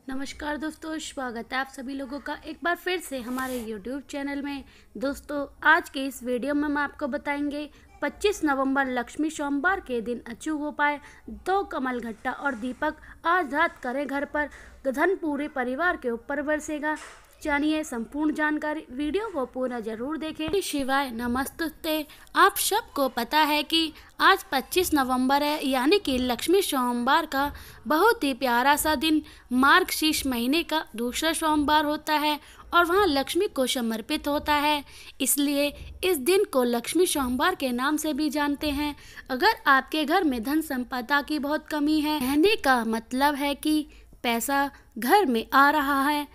नमस्कार दोस्तों, स्वागत है आप सभी लोगों का एक बार फिर से हमारे YouTube चैनल में। दोस्तों, आज के इस वीडियो में हम आपको बताएंगे 25 नवंबर लक्ष्मी सोमवार के दिन अचूक उपाय। दो कमल घट्टा और दीपक आज रात करें घर पर, धन पूरे परिवार के ऊपर बरसेगा। जानिए संपूर्ण जानकारी, वीडियो को पूरा जरूर देखें। शिवाय नमस्ते। आप सबको पता है कि आज 25 नवंबर है, यानी कि लक्ष्मी सोमवार का बहुत ही प्यारा सा दिन मार्गशीर्ष महीने का दूसरा सोमवार होता है और वहाँ लक्ष्मी को समर्पित होता है, इसलिए इस दिन को लक्ष्मी सोमवार के नाम से भी जानते हैं। अगर आपके घर में धन संपदा की बहुत कमी है, कहने का मतलब है कि पैसा घर में आ रहा है,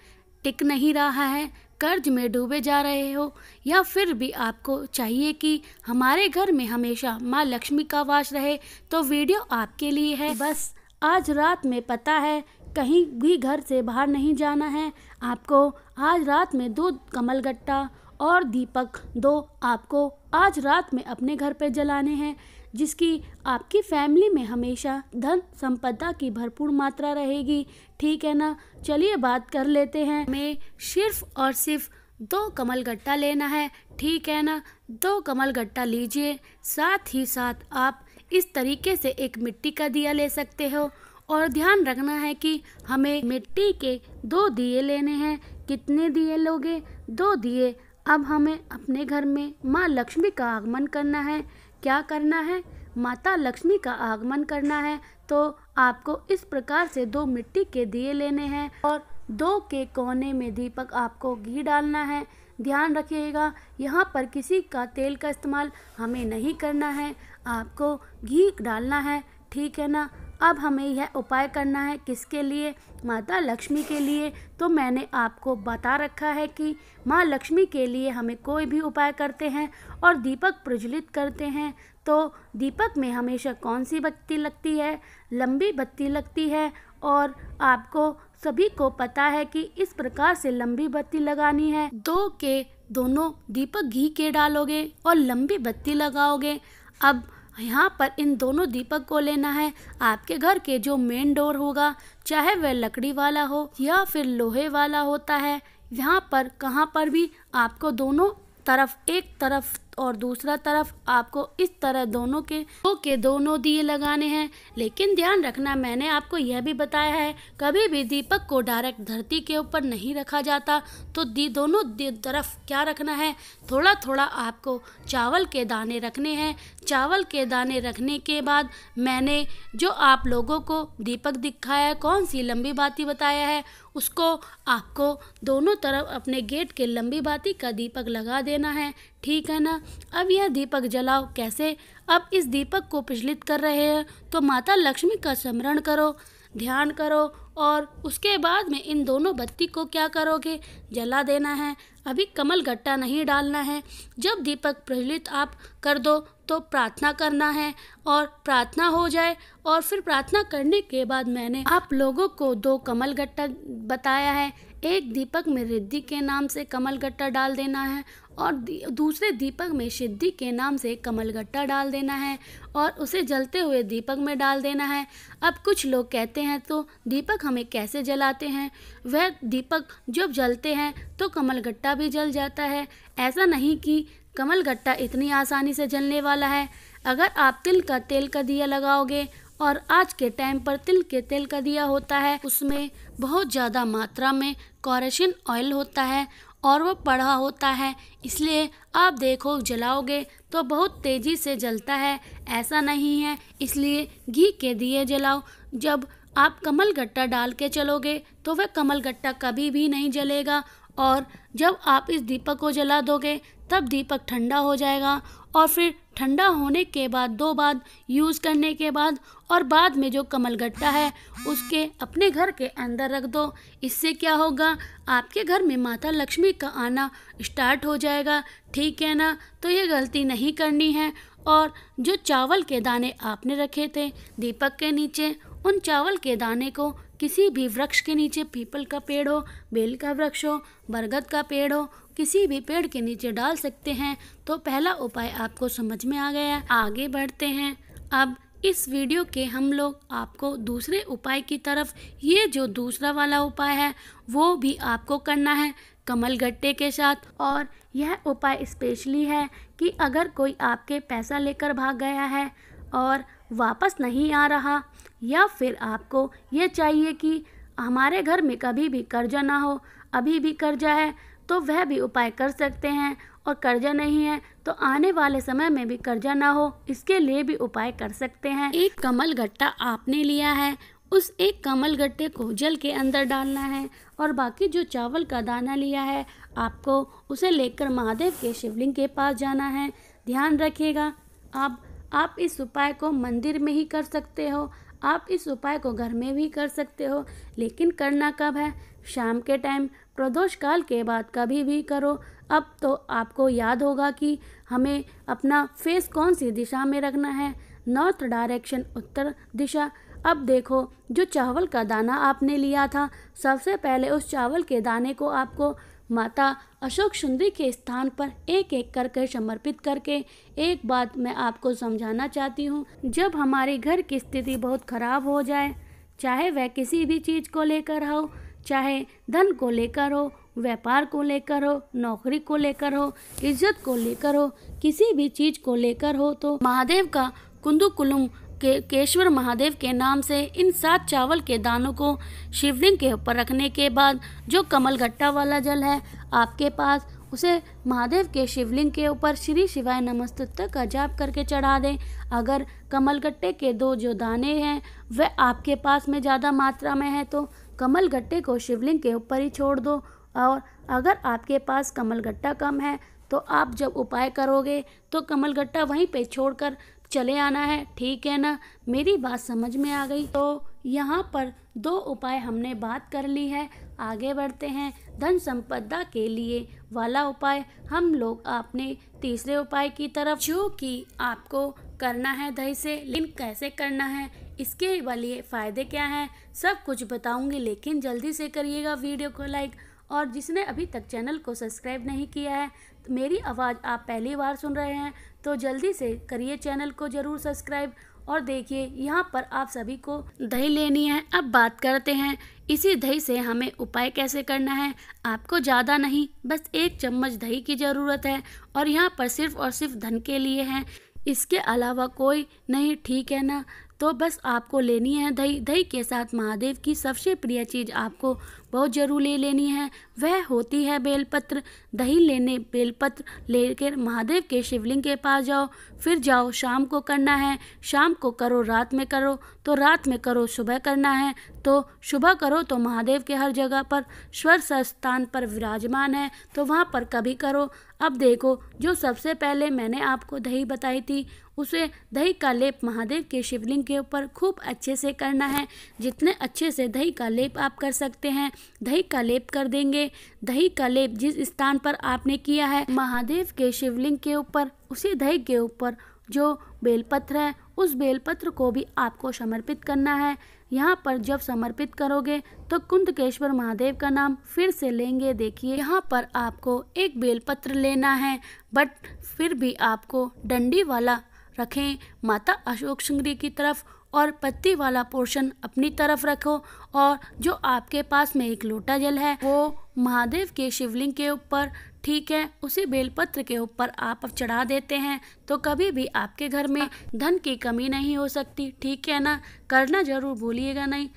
टिक नहीं रहा है, कर्ज में डूबे जा रहे हो, या फिर भी आपको चाहिए कि हमारे घर में हमेशा माँ लक्ष्मी का वास रहे, तो वीडियो आपके लिए है। बस आज रात में पता है कहीं भी घर से बाहर नहीं जाना है। आपको आज रात में 2 कमल गट्टा और दीपक 2 आपको आज रात में अपने घर पे जलाने हैं, जिसकी आपकी फैमिली में हमेशा धन संपदा की भरपूर मात्रा रहेगी। ठीक है ना, चलिए बात कर लेते हैं। हमें सिर्फ और सिर्फ 2 कमल गट्टा लेना है, ठीक है ना। 2 कमल गट्टा लीजिए, साथ ही साथ आप इस तरीके से एक मिट्टी का दिया ले सकते हो, और ध्यान रखना है कि हमें मिट्टी के 2 दिए लेने हैं। कितने दिए लोगे? 2 दिए। अब हमें अपने घर में माँ लक्ष्मी का आगमन करना है। क्या करना है? माता लक्ष्मी का आगमन करना है। तो आपको इस प्रकार से 2 मिट्टी के दिए लेने हैं और 2 के कोने में दीपक आपको घी डालना है। ध्यान रखिएगा, यहाँ पर किसी का तेल का इस्तेमाल हमें नहीं करना है, आपको घी डालना है, ठीक है ना। अब हमें यह उपाय करना है किसके लिए? माता लक्ष्मी के लिए। तो मैंने आपको बता रखा है कि माँ लक्ष्मी के लिए हमें कोई भी उपाय करते हैं और दीपक प्रज्वलित करते हैं, तो दीपक में हमेशा कौन सी बत्ती लगती है? लंबी बत्ती लगती है, और आपको सभी को पता है कि इस प्रकार से लंबी बत्ती लगानी है। 2 के दोनों दीपक घी के डालोगे और लंबी बत्ती लगाओगे। अब यहाँ पर इन दोनों दीपक को लेना है। आपके घर के जो मेन डोर होगा, चाहे वह लकड़ी वाला हो या फिर लोहे वाला होता है, यहाँ पर कहाँ पर भी आपको दोनों तरफ, एक तरफ और दूसरा तरफ, आपको इस तरह दोनों के दोनों दिए लगाने हैं। लेकिन ध्यान रखना, मैंने आपको यह भी बताया है कभी भी दीपक को डायरेक्ट धरती के ऊपर नहीं रखा जाता। तो दोनों तरफ क्या रखना है? थोड़ा थोड़ा आपको चावल के दाने रखने हैं। चावल के दाने रखने के बाद मैंने जो आप लोगों को दीपक दिखाया है, कौन सी लंबी बाती बताया है, उसको आपको दोनों तरफ अपने गेट के लंबी बाती का दीपक लगा देना है, ठीक है ना। अब यह दीपक जलाओ। कैसे? अब इस दीपक को प्रज्वलित कर रहे हैं तो माता लक्ष्मी का स्मरण करो, ध्यान करो, और उसके बाद में इन दोनों बत्ती को क्या करोगे? जला देना है। अभी कमल गट्टा नहीं डालना है। जब दीपक प्रज्वलित आप कर दो तो प्रार्थना करना है, और प्रार्थना हो जाए, और फिर प्रार्थना करने के बाद मैंने आप लोगों को 2 कमल गट्टा बताया है। एक दीपक में रिद्धि के नाम से कमल गट्टा डाल देना है, और दूसरे दीपक में सिद्धि के नाम से कमल गट्टा डाल देना है, और उसे जलते हुए दीपक में डाल देना है। अब कुछ लोग कहते हैं तो दीपक हमें कैसे जलाते हैं? वह दीपक जब जलते हैं तो कमल गट्टा भी जल जाता है। ऐसा नहीं कि कमल गट्टा इतनी आसानी से जलने वाला है। अगर आप तिल का तेल का दिया लगाओगे, और आज के टाइम पर तिल के तेल का दिया होता है, उसमें बहुत ज़्यादा मात्रा में केरोसिन ऑयल होता है और वो पड़ा होता है, इसलिए आप देखो जलाओगे तो बहुत तेज़ी से जलता है। ऐसा नहीं है, इसलिए घी के दिए जलाओ। जब आप कमल गट्टा डाल के चलोगे तो वह कमल गट्टा कभी भी नहीं जलेगा, और जब आप इस दीपक को जला दोगे तब दीपक ठंडा हो जाएगा, और फिर ठंडा होने के बाद 2 बार यूज़ करने के बाद, और बाद में जो कमल गट्टा है उसके अपने घर के अंदर रख दो। इससे क्या होगा? आपके घर में माता लक्ष्मी का आना स्टार्ट हो जाएगा, ठीक है ना। तो ये गलती नहीं करनी है। और जो चावल के दाने आपने रखे थे दीपक के नीचे, उन चावल के दाने को किसी भी वृक्ष के नीचे, पीपल का पेड़ हो, बेल का वृक्ष हो, बरगद का पेड़ हो, किसी भी पेड़ के नीचे डाल सकते हैं। तो पहला उपाय आपको समझ में आ गया। आगे बढ़ते हैं। अब इस वीडियो के हम लोग आपको दूसरे उपाय की तरफ, ये जो दूसरा वाला उपाय है वो भी आपको करना है कमल गट्टे के साथ। और यह उपाय स्पेशली है कि अगर कोई आपके पैसा लेकर भाग गया है और वापस नहीं आ रहा, या फिर आपको ये चाहिए कि हमारे घर में कभी भी कर्जा ना हो, अभी भी कर्जा है तो वह भी उपाय कर सकते हैं, और कर्जा नहीं है तो आने वाले समय में भी कर्जा ना हो, इसके लिए भी उपाय कर सकते हैं। एक कमल गट्टा आपने लिया है, उस एक कमल गट्टे को जल के अंदर डालना है, और बाकी जो चावल का दाना लिया है आपको उसे लेकर महादेव के शिवलिंग के पास जाना है। ध्यान रखिएगा, आप इस उपाय को मंदिर में ही कर सकते हो, आप इस उपाय को घर में भी कर सकते हो, लेकिन करना कब है? शाम के टाइम, प्रदोष काल के बाद कभी भी करो। अब तो आपको याद होगा कि हमें अपना फेस कौन सी दिशा में रखना है, नॉर्थ डायरेक्शन, उत्तर दिशा। अब देखो, जो चावल का दाना आपने लिया था, सबसे पहले उस चावल के दाने को आपको माता अशोक सुंदरी के स्थान पर एक एक करके समर्पित करके, एक बात मैं आपको समझाना चाहती हूँ। जब हमारे घर की स्थिति बहुत खराब हो जाए, चाहे वह किसी भी चीज़ को लेकर हो, चाहे धन को लेकर हो, व्यापार को लेकर हो, नौकरी को लेकर हो, इज्जत को लेकर हो, किसी भी चीज़ को लेकर हो, तो महादेव का कुंदुकुलम के केशवर महादेव के नाम से इन 7 चावल के दानों को शिवलिंग के ऊपर रखने के बाद जो कमल गट्टा वाला जल है आपके पास, उसे महादेव के शिवलिंग के ऊपर श्री शिवाय नमस्तुते का जाप करके चढ़ा दें। अगर कमल गट्टे के 2 जो दाने हैं वह आपके पास में ज़्यादा मात्रा में है तो कमल गट्टे को शिवलिंग के ऊपर ही छोड़ दो, और अगर आपके पास कमल गट्टा कम है तो आप जब उपाय करोगे तो कमल गट्टा वहीं पे छोड़कर चले आना है। ठीक है ना? मेरी बात समझ में आ गई? तो यहाँ पर 2 उपाय हमने बात कर ली है। आगे बढ़ते हैं धन संपदा के लिए वाला उपाय हम लोग अपने तीसरे उपाय की तरफ, जो कि आपको करना है दही से। लेकिन कैसे करना है, इसके वाले फ़ायदे क्या हैं, सब कुछ बताऊंगी, लेकिन जल्दी से करिएगा वीडियो को लाइक। और जिसने अभी तक चैनल को सब्सक्राइब नहीं किया है, तो मेरी आवाज़ आप पहली बार सुन रहे हैं तो जल्दी से करिए चैनल को ज़रूर सब्सक्राइब। और देखिए, यहाँ पर आप सभी को दही लेनी है। अब बात करते हैं इसी दही से हमें उपाय कैसे करना है। आपको ज़्यादा नहीं, बस 1 चम्मच दही की ज़रूरत है, और यहाँ पर सिर्फ और सिर्फ धन के लिए है, इसके अलावा कोई नहीं। ठीक है ना? तो बस आपको लेनी है दही। दही के साथ महादेव की सबसे प्रिय चीज़ आपको बहुत जरूर ले लेनी है, वह होती है बेलपत्र। दही लेने बेलपत्र लेकर महादेव के शिवलिंग के पास जाओ, फिर जाओ शाम को करना है, शाम को करो, रात में करो तो रात में करो, सुबह करना है तो सुबह करो। तो महादेव के हर जगह पर स्वर स्थान पर विराजमान है तो वहाँ पर कभी करो। अब देखो, जो सबसे पहले मैंने आपको दही बताई थी, उसे दही का लेप महादेव के शिवलिंग के ऊपर खूब अच्छे से करना है। जितने अच्छे से दही का लेप आप कर सकते हैं, दही का लेप कर देंगे। दही का लेप जिस स्थान पर आपने किया है महादेव के शिवलिंग के ऊपर, उसी दही के ऊपर जो बेलपत्र है, उस बेलपत्र को भी आपको समर्पित करना है। यहाँ पर जब समर्पित करोगे तो कुंदकेश्वर महादेव का नाम फिर से लेंगे। देखिए, यहाँ पर आपको एक बेलपत्र लेना है, बट फिर भी आपको डंडी वाला रखें माता अशोक सुंदरी की तरफ, और पत्ती वाला पोर्शन अपनी तरफ रखो। और जो आपके पास में एक लोटा जल है वो महादेव के शिवलिंग के ऊपर, ठीक है, उसी बेलपत्र के ऊपर आप चढ़ा देते हैं तो कभी भी आपके घर में धन की कमी नहीं हो सकती। ठीक है ना? करना जरूर भूलिएगा नहीं।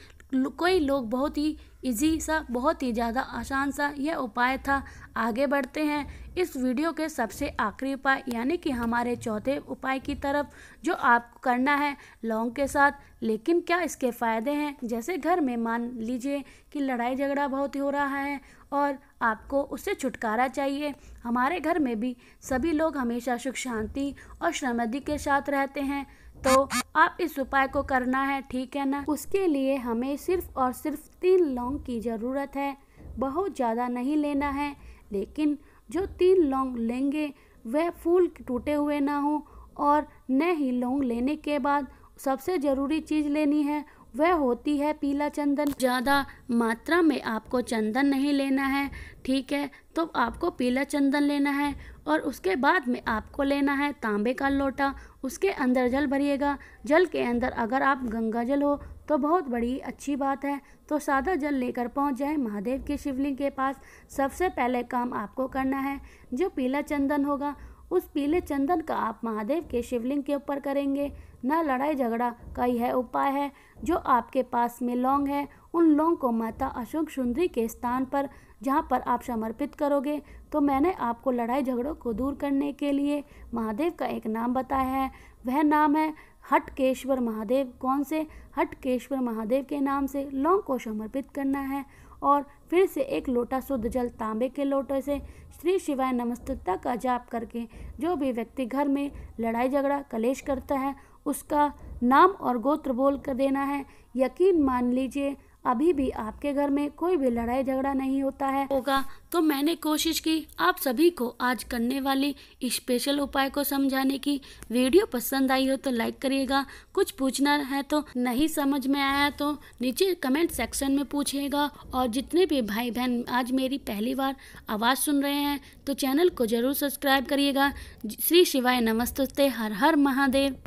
कोई लोग बहुत ही इजी सा, बहुत ही ज़्यादा आसान सा यह उपाय था। आगे बढ़ते हैं इस वीडियो के सबसे आखिरी उपाय, यानी कि हमारे चौथे उपाय की तरफ, जो आपको करना है लौंग के साथ। लेकिन क्या इसके फ़ायदे हैं? जैसे घर में मान लीजिए कि लड़ाई झगड़ा बहुत हो रहा है और आपको उससे छुटकारा चाहिए। हमारे घर में भी सभी लोग हमेशा सुख शांति और समृद्धि के साथ रहते हैं, तो आप इस उपाय को करना है। ठीक है ना? उसके लिए हमें सिर्फ और सिर्फ 3 लौंग की ज़रूरत है। बहुत ज़्यादा नहीं लेना है, लेकिन जो 3 लौंग लेंगे वह फूल टूटे हुए ना हो। और न ही लौंग लेने के बाद सबसे ज़रूरी चीज़ लेनी है, वह होती है पीला चंदन। ज़्यादा मात्रा में आपको चंदन नहीं लेना है, ठीक है? तो आपको पीला चंदन लेना है। और उसके बाद में आपको लेना है तांबे का लोटा, उसके अंदर जल भरिएगा। जल के अंदर अगर आप गंगा जल हो तो बहुत बड़ी अच्छी बात है, तो सादा जल लेकर पहुंच जाए महादेव के शिवलिंग के पास। सबसे पहले काम आपको करना है, जो पीला चंदन होगा उस पीले चंदन का आप महादेव के शिवलिंग के ऊपर करेंगे। ना लड़ाई झगड़ा का यह उपाय है। जो आपके पास में लौंग है उन लौंग को माता अशोक सुंदरी के स्थान पर जहाँ पर आप समर्पित करोगे, तो मैंने आपको लड़ाई झगड़ों को दूर करने के लिए महादेव का एक नाम बताया है। वह नाम है हटकेश्वर महादेव। कौन से? हटकेश्वर महादेव के नाम से लौंग को समर्पित करना है। और फिर से एक लोटा शुद्ध जल तांबे के लोटे से श्री शिवाय नमस्तुता का जाप करके जो भी व्यक्ति घर में लड़ाई झगड़ा कलेश करता है उसका नाम और गोत्र बोल कर देना है। यकीन मान लीजिए अभी भी आपके घर में कोई भी लड़ाई झगड़ा नहीं होगा। तो मैंने कोशिश की आप सभी को आज करने वाली स्पेशल उपाय को समझाने की। वीडियो पसंद आई हो तो लाइक करिएगा। कुछ पूछना है तो नहीं समझ में आया तो नीचे कमेंट सेक्शन में पूछिएगा। और जितने भी भाई बहन आज मेरी पहली बार आवाज़ सुन रहे हैं तो चैनल को जरूर सब्सक्राइब करिएगा। श्री शिवाय नमस्तुते। हर हर महादेव।